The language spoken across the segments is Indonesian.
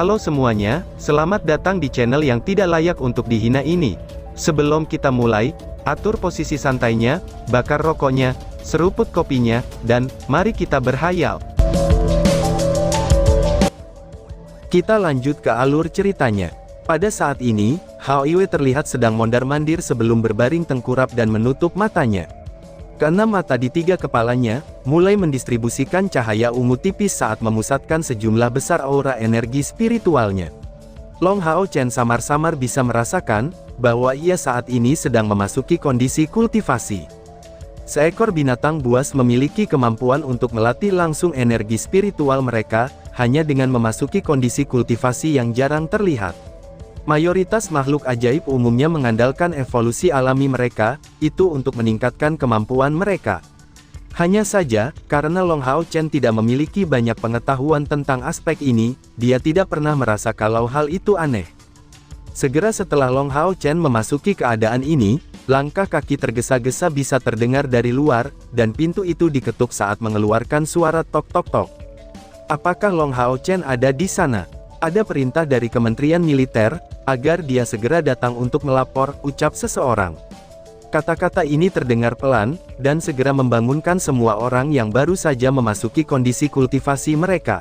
Halo semuanya, selamat datang di channel yang tidak layak untuk dihina ini. Sebelum kita mulai, atur posisi santainya, bakar rokoknya, seruput kopinya, dan mari kita berhayal. Kita lanjut ke alur ceritanya. Pada saat ini, Hao Iwe terlihat sedang mondar-mandir sebelum berbaring tengkurap dan menutup matanya. Keenam mata di tiga kepalanya, mulai mendistribusikan cahaya ungu tipis saat memusatkan sejumlah besar aura energi spiritualnya. Long Hao Chen samar-samar bisa merasakan, bahwa ia saat ini sedang memasuki kondisi kultivasi. Seekor binatang buas memiliki kemampuan untuk melatih langsung energi spiritual mereka, hanya dengan memasuki kondisi kultivasi yang jarang terlihat. Mayoritas makhluk ajaib umumnya mengandalkan evolusi alami mereka, itu untuk meningkatkan kemampuan mereka. Hanya saja, karena Long Hao Chen tidak memiliki banyak pengetahuan tentang aspek ini, dia tidak pernah merasa kalau hal itu aneh. Segera setelah Long Hao Chen memasuki keadaan ini, langkah kaki tergesa-gesa bisa terdengar dari luar, dan pintu itu diketuk saat mengeluarkan suara tok-tok-tok. Apakah Long Hao Chen ada di sana? Ada perintah dari Kementerian Militer, agar dia segera datang untuk melapor, ucap seseorang. Kata-kata ini terdengar pelan, dan segera membangunkan semua orang yang baru saja memasuki kondisi kultivasi mereka.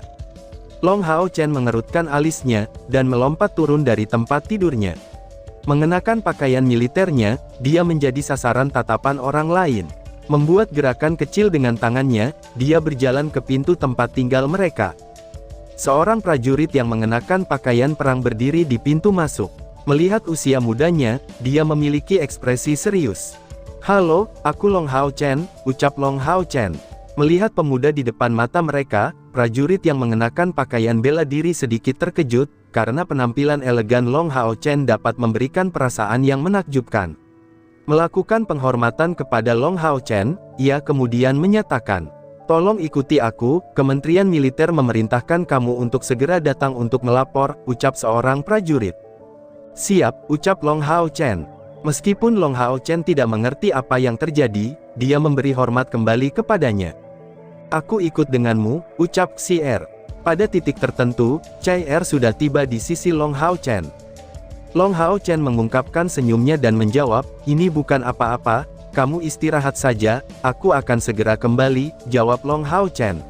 Long Hao Chen mengerutkan alisnya, dan melompat turun dari tempat tidurnya. Mengenakan pakaian militernya, dia menjadi sasaran tatapan orang lain. Membuat gerakan kecil dengan tangannya, dia berjalan ke pintu tempat tinggal mereka. Seorang prajurit yang mengenakan pakaian perang berdiri di pintu masuk. Melihat usia mudanya, dia memiliki ekspresi serius. "Halo, aku Long Hao Chen," ucap Long Hao Chen. Melihat pemuda di depan mata mereka, prajurit yang mengenakan pakaian bela diri sedikit terkejut, karena penampilan elegan Long Hao Chen dapat memberikan perasaan yang menakjubkan. Melakukan penghormatan kepada Long Hao Chen, ia kemudian menyatakan, "Tolong ikuti aku, Kementerian Militer memerintahkan kamu untuk segera datang untuk melapor," ucap seorang prajurit. "Siap," ucap Long Hao Chen. Meskipun Long Hao Chen tidak mengerti apa yang terjadi, dia memberi hormat kembali kepadanya. "Aku ikut denganmu," ucap Xi Er. Pada titik tertentu, Chai Er sudah tiba di sisi Long Hao Chen. Long Hao Chen mengungkapkan senyumnya dan menjawab, "Ini bukan apa-apa, kamu istirahat saja, aku akan segera kembali," jawab Long Hao Chen.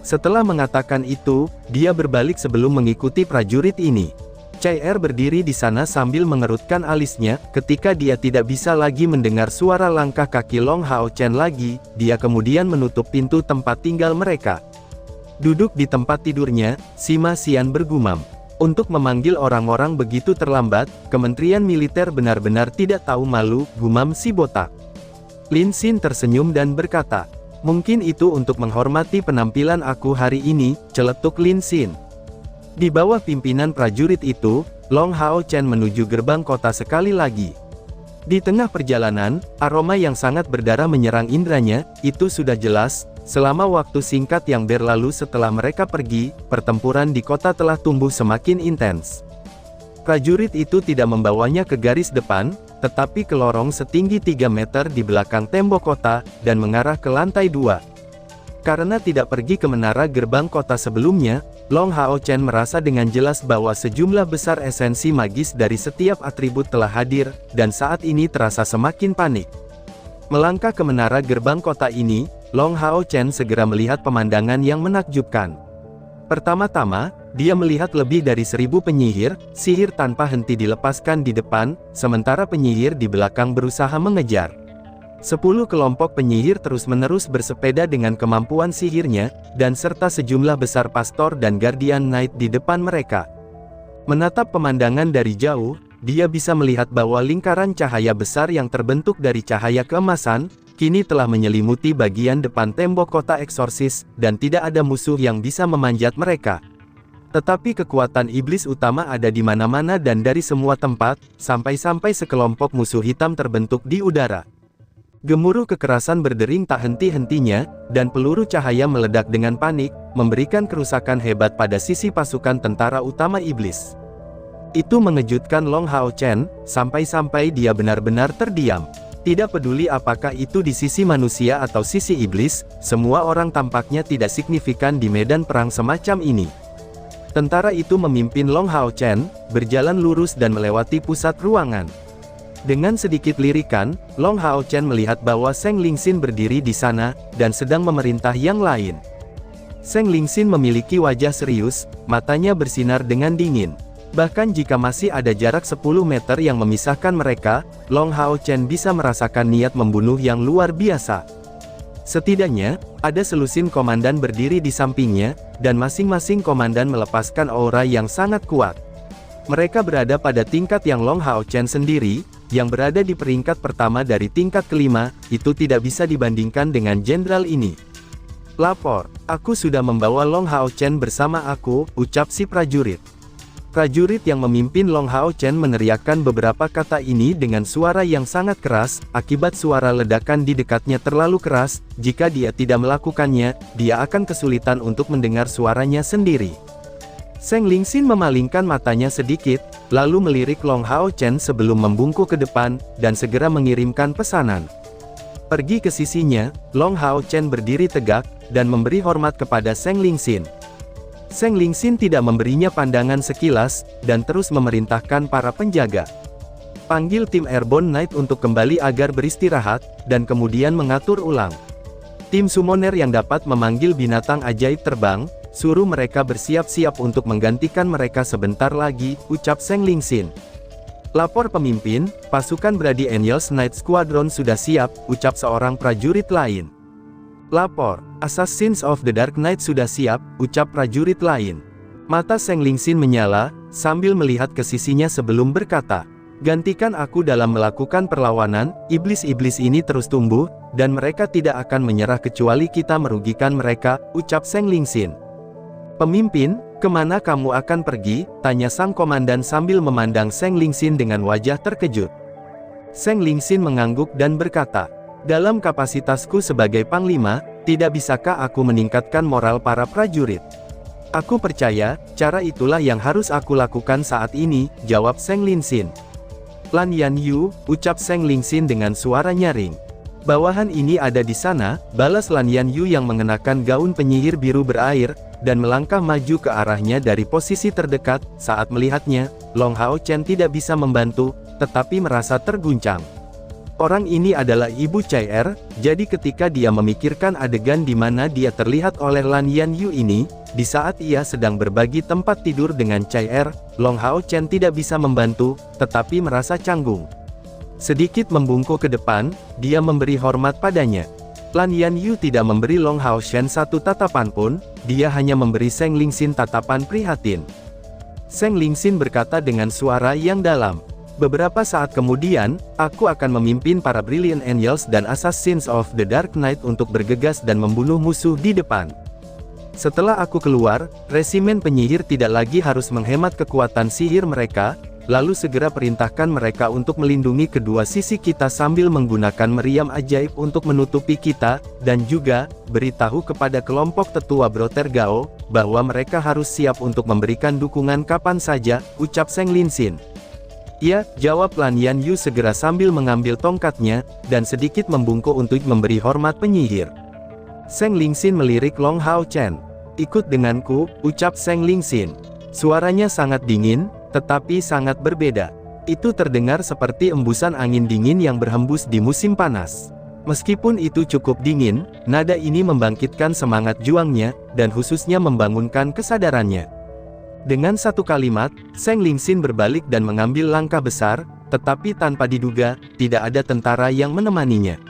Setelah mengatakan itu, dia berbalik sebelum mengikuti prajurit ini. Chai Er berdiri di sana sambil mengerutkan alisnya, ketika dia tidak bisa lagi mendengar suara langkah kaki Long Hao Chen lagi, dia kemudian menutup pintu tempat tinggal mereka. Duduk di tempat tidurnya, Sima Xian bergumam. "Untuk memanggil orang-orang begitu terlambat, Kementerian Militer benar-benar tidak tahu malu," gumam si botak. Lin Xin tersenyum dan berkata, "Mungkin itu untuk menghormati penampilan aku hari ini," celetuk Lin Xin. Di bawah pimpinan prajurit itu, Long Hao Chen menuju gerbang kota sekali lagi. Di tengah perjalanan, aroma yang sangat berdarah menyerang indranya, itu sudah jelas. Selama waktu singkat yang berlalu setelah mereka pergi, pertempuran di kota telah tumbuh semakin intens. Prajurit itu tidak membawanya ke garis depan, tetapi ke lorong setinggi 3 meter di belakang tembok kota, dan mengarah ke lantai 2. Karena tidak pergi ke menara gerbang kota sebelumnya, Long Hao Chen merasa dengan jelas bahwa sejumlah besar esensi magis dari setiap atribut telah hadir, dan saat ini terasa semakin panik. Melangkah ke menara gerbang kota ini, Long Hao Chen segera melihat pemandangan yang menakjubkan. Pertama-tama, dia melihat lebih dari 1000 penyihir, sihir tanpa henti dilepaskan di depan, sementara penyihir di belakang berusaha mengejar. 10 kelompok penyihir terus-menerus bersepeda dengan kemampuan sihirnya, dan serta sejumlah besar pastor dan guardian knight di depan mereka. Menatap pemandangan dari jauh, dia bisa melihat bahwa lingkaran cahaya besar yang terbentuk dari cahaya keemasan, kini telah menyelimuti bagian depan tembok kota eksorsis, dan tidak ada musuh yang bisa memanjat mereka. Tetapi kekuatan iblis utama ada di mana-mana dan dari semua tempat, sampai-sampai sekelompok musuh hitam terbentuk di udara. Gemuruh kekerasan berdering tak henti-hentinya, dan peluru cahaya meledak dengan panik, memberikan kerusakan hebat pada sisi pasukan tentara utama iblis. Itu mengejutkan Long Hao Chen, sampai-sampai dia benar-benar terdiam. Tidak peduli apakah itu di sisi manusia atau sisi iblis, semua orang tampaknya tidak signifikan di medan perang semacam ini. Tentara itu memimpin Long Hao Chen, berjalan lurus dan melewati pusat ruangan. Dengan sedikit lirikan, Long Hao Chen melihat bahwa Zheng Lingxin berdiri di sana, dan sedang memerintah yang lain. Zheng Lingxin memiliki wajah serius, matanya bersinar dengan dingin. Bahkan jika masih ada jarak 10 meter yang memisahkan mereka, Long Hao Chen bisa merasakan niat membunuh yang luar biasa. Setidaknya, ada selusin komandan berdiri di sampingnya, dan masing-masing komandan melepaskan aura yang sangat kuat. Mereka berada pada tingkat yang Long Hao Chen sendiri, yang berada di peringkat pertama dari tingkat kelima, itu tidak bisa dibandingkan dengan jenderal ini. "Lapor, aku sudah membawa Long Hao Chen bersama aku," ucap si prajurit. Prajurit yang memimpin Long Hao Chen meneriakkan beberapa kata ini dengan suara yang sangat keras, akibat suara ledakan di dekatnya terlalu keras, jika dia tidak melakukannya, dia akan kesulitan untuk mendengar suaranya sendiri. Zheng Lingxin memalingkan matanya sedikit, lalu melirik Long Hao Chen sebelum membungkuk ke depan, dan segera mengirimkan pesanan. Pergi ke sisinya, Long Hao Chen berdiri tegak, dan memberi hormat kepada Zheng Lingxin. Zheng Lingxin tidak memberinya pandangan sekilas, dan terus memerintahkan para penjaga. Panggil tim Airborne Knight untuk kembali agar beristirahat, dan kemudian mengatur ulang. Tim summoner yang dapat memanggil binatang ajaib terbang, suruh mereka bersiap-siap untuk menggantikan mereka sebentar lagi, ucap Zheng Lingxin. Lapor pemimpin, pasukan Bloody Angels Knight Squadron sudah siap, ucap seorang prajurit lain. Lapor, Assassins of the Dark Knight sudah siap, ucap prajurit lain. Mata Zheng Lingxin menyala, sambil melihat ke sisinya sebelum berkata, "Gantikan aku dalam melakukan perlawanan, iblis-iblis ini terus tumbuh, dan mereka tidak akan menyerah kecuali kita merugikan mereka," ucap Zheng Lingxin. "Pemimpin, kemana kamu akan pergi?" tanya sang komandan sambil memandang Zheng Lingxin dengan wajah terkejut. Zheng Lingxin mengangguk dan berkata, "Dalam kapasitasku sebagai panglima, tidak bisakah aku meningkatkan moral para prajurit? Aku percaya, cara itulah yang harus aku lakukan saat ini," jawab Zheng Lingxin. "Lan Yan Yu," ucap Zheng Lingxin dengan suara nyaring. "Bawahan ini ada di sana," balas Lan Yan Yu yang mengenakan gaun penyihir biru berair, dan melangkah maju ke arahnya dari posisi terdekat. Saat melihatnya, Long Hao Chen tidak bisa membantu, tetapi merasa terguncang. Orang ini adalah Ibu Chai Er, jadi ketika dia memikirkan adegan di mana dia terlihat oleh Lan Yan Yu ini, di saat ia sedang berbagi tempat tidur dengan Chai Er, Long Hao Chen tidak bisa membantu, tetapi merasa canggung. Sedikit membungkuk ke depan, dia memberi hormat padanya. Lan Yan Yu tidak memberi Long Hao Chen satu tatapan pun, dia hanya memberi Zheng Lingxin tatapan prihatin. Zheng Lingxin berkata dengan suara yang dalam, "Beberapa saat kemudian, aku akan memimpin para Brilliant Angels dan Assassins of the Dark Knight untuk bergegas dan membunuh musuh di depan. Setelah aku keluar, resimen penyihir tidak lagi harus menghemat kekuatan sihir mereka, lalu segera perintahkan mereka untuk melindungi kedua sisi kita sambil menggunakan meriam ajaib untuk menutupi kita, dan juga, beritahu kepada kelompok tetua Brother Gao, bahwa mereka harus siap untuk memberikan dukungan kapan saja," ucap Zheng Lingxin. "Ya," jawab Lan Yan Yu segera sambil mengambil tongkatnya, dan sedikit membungkuk untuk memberi hormat penyihir. Zheng Lingxin melirik Long Hao Chen. "Ikut denganku," ucap Zheng Lingxin. Suaranya sangat dingin, tetapi sangat berbeda. Itu terdengar seperti embusan angin dingin yang berhembus di musim panas. Meskipun itu cukup dingin, nada ini membangkitkan semangat juangnya, dan khususnya membangunkan kesadarannya. Dengan satu kalimat, Zheng Lingxin berbalik dan mengambil langkah besar, tetapi tanpa diduga, tidak ada tentara yang menemaninya.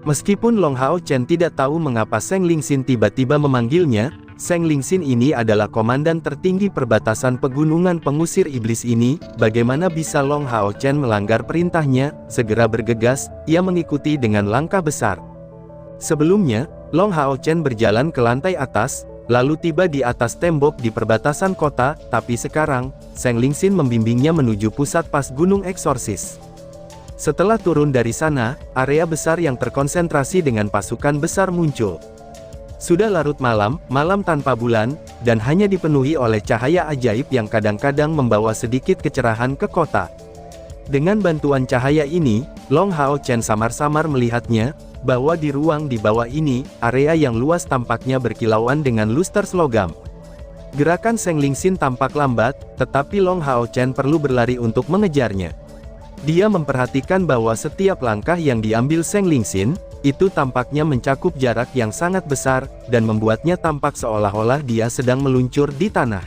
Meskipun Long Hao Chen tidak tahu mengapa Zheng Lingxin tiba-tiba memanggilnya, Zheng Lingxin ini adalah komandan tertinggi perbatasan pegunungan pengusir iblis ini, bagaimana bisa Long Hao Chen melanggar perintahnya? Segera bergegas, ia mengikuti dengan langkah besar. Sebelumnya, Long Hao Chen berjalan ke lantai atas, lalu tiba di atas tembok di perbatasan kota, tapi sekarang, Zheng Lingxin membimbingnya menuju pusat pas Gunung Eksorsis. Setelah turun dari sana, area besar yang terkonsentrasi dengan pasukan besar muncul. Sudah larut malam, malam tanpa bulan, dan hanya dipenuhi oleh cahaya ajaib yang kadang-kadang membawa sedikit kecerahan ke kota. Dengan bantuan cahaya ini, Long Hao Chen samar-samar melihatnya, bahwa di ruang di bawah ini, area yang luas tampaknya berkilauan dengan luster logam. Gerakan Seng Lingxin tampak lambat, tetapi Long Hao Chen perlu berlari untuk mengejarnya. Dia memperhatikan bahwa setiap langkah yang diambil Seng Lingxin, itu tampaknya mencakup jarak yang sangat besar, dan membuatnya tampak seolah-olah dia sedang meluncur di tanah.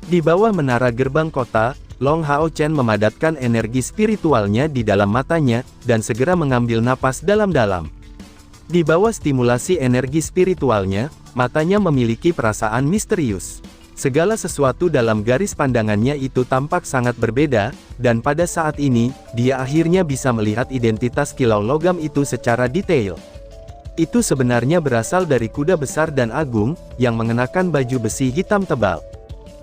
Di bawah menara gerbang kota, Long Hao Chen memadatkan energi spiritualnya di dalam matanya, dan segera mengambil napas dalam-dalam. Di bawah stimulasi energi spiritualnya, matanya memiliki perasaan misterius. Segala sesuatu dalam garis pandangannya itu tampak sangat berbeda, dan pada saat ini, dia akhirnya bisa melihat identitas kilau logam itu secara detail. Itu sebenarnya berasal dari kuda besar dan agung, yang mengenakan baju besi hitam tebal.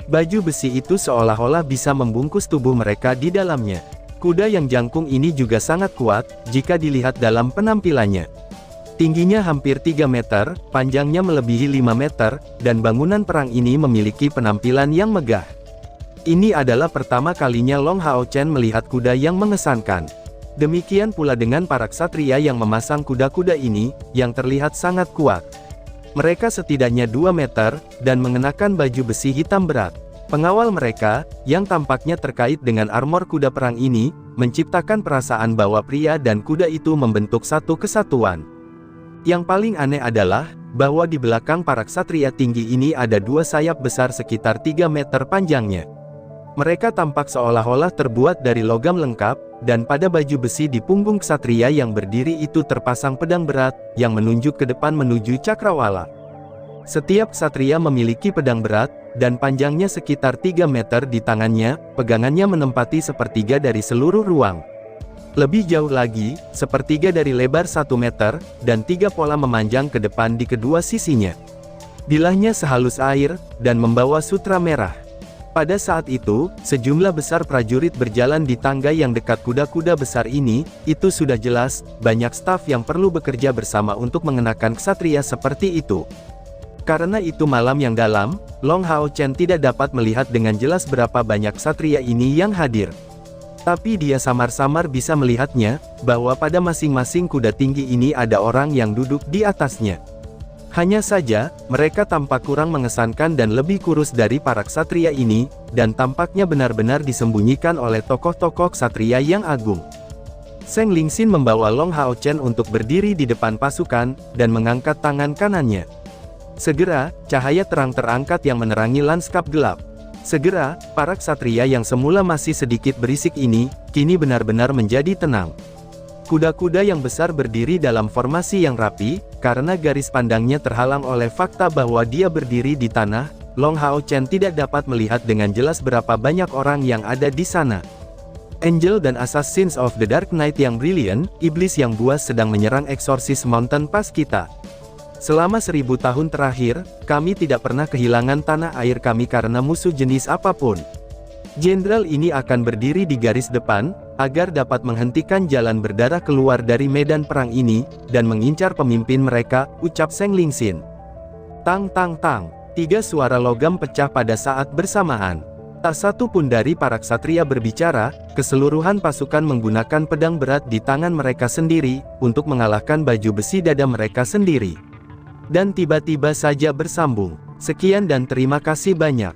Baju besi itu seolah-olah bisa membungkus tubuh mereka di dalamnya. Kuda yang jangkung ini juga sangat kuat, jika dilihat dalam penampilannya. Tingginya hampir 3 meter, panjangnya melebihi 5 meter, dan bangunan perang ini memiliki penampilan yang megah. Ini adalah pertama kalinya Long Hao Chen melihat kuda yang mengesankan. Demikian pula dengan para ksatria yang memasang kuda-kuda ini, yang terlihat sangat kuat. Mereka setidaknya 2 meter, dan mengenakan baju besi hitam berat. Pengawal mereka, yang tampaknya terkait dengan armor kuda perang ini, menciptakan perasaan bahwa pria dan kuda itu membentuk satu kesatuan. Yang paling aneh adalah, bahwa di belakang para ksatria tinggi ini ada 2 sayap besar sekitar 3 meter panjangnya. Mereka tampak seolah-olah terbuat dari logam lengkap, dan pada baju besi di punggung ksatria yang berdiri itu terpasang pedang berat, yang menunjuk ke depan menuju cakrawala. Setiap ksatria memiliki pedang berat, dan panjangnya sekitar 3 meter di tangannya, pegangannya menempati sepertiga dari seluruh ruang. Lebih jauh lagi, sepertiga dari lebar 1 meter, dan 3 pola memanjang ke depan di kedua sisinya. Bilahnya sehalus air, dan membawa sutra merah. Pada saat itu, sejumlah besar prajurit berjalan di tangga yang dekat kuda-kuda besar ini, itu sudah jelas, banyak staf yang perlu bekerja bersama untuk mengenakan ksatria seperti itu. Karena itu malam yang dalam, Long Hao Chen tidak dapat melihat dengan jelas berapa banyak ksatria ini yang hadir. Tapi dia samar-samar bisa melihatnya, bahwa pada masing-masing kuda tinggi ini ada orang yang duduk di atasnya. Hanya saja, mereka tampak kurang mengesankan dan lebih kurus dari para ksatria ini, dan tampaknya benar-benar disembunyikan oleh tokoh-tokoh ksatria yang agung. Seng Lingxin membawa Long Hao Chen untuk berdiri di depan pasukan, dan mengangkat tangan kanannya. Segera, cahaya terang terangkat yang menerangi lanskap gelap. Segera, para ksatria yang semula masih sedikit berisik ini, kini benar-benar menjadi tenang. Kuda-kuda yang besar berdiri dalam formasi yang rapi, karena garis pandangnya terhalang oleh fakta bahwa dia berdiri di tanah. Long Hao Chen tidak dapat melihat dengan jelas berapa banyak orang yang ada di sana. Angel dan Assassins of the Dark Knight yang brilliant, iblis yang buas sedang menyerang Exorcist Mountain Pass kita. Selama 1000 tahun terakhir, kami tidak pernah kehilangan tanah air kami karena musuh jenis apapun. Jenderal ini akan berdiri di garis depan, agar dapat menghentikan jalan berdarah keluar dari medan perang ini, dan mengincar pemimpin mereka, ucap Seng Lingxin. Tang tang tang, 3 suara logam pecah pada saat bersamaan. Tak satu pun dari para ksatria berbicara, keseluruhan pasukan menggunakan pedang berat di tangan mereka sendiri, untuk mengalahkan baju besi dada mereka sendiri. Dan tiba-tiba saja bersambung. Sekian dan terima kasih banyak.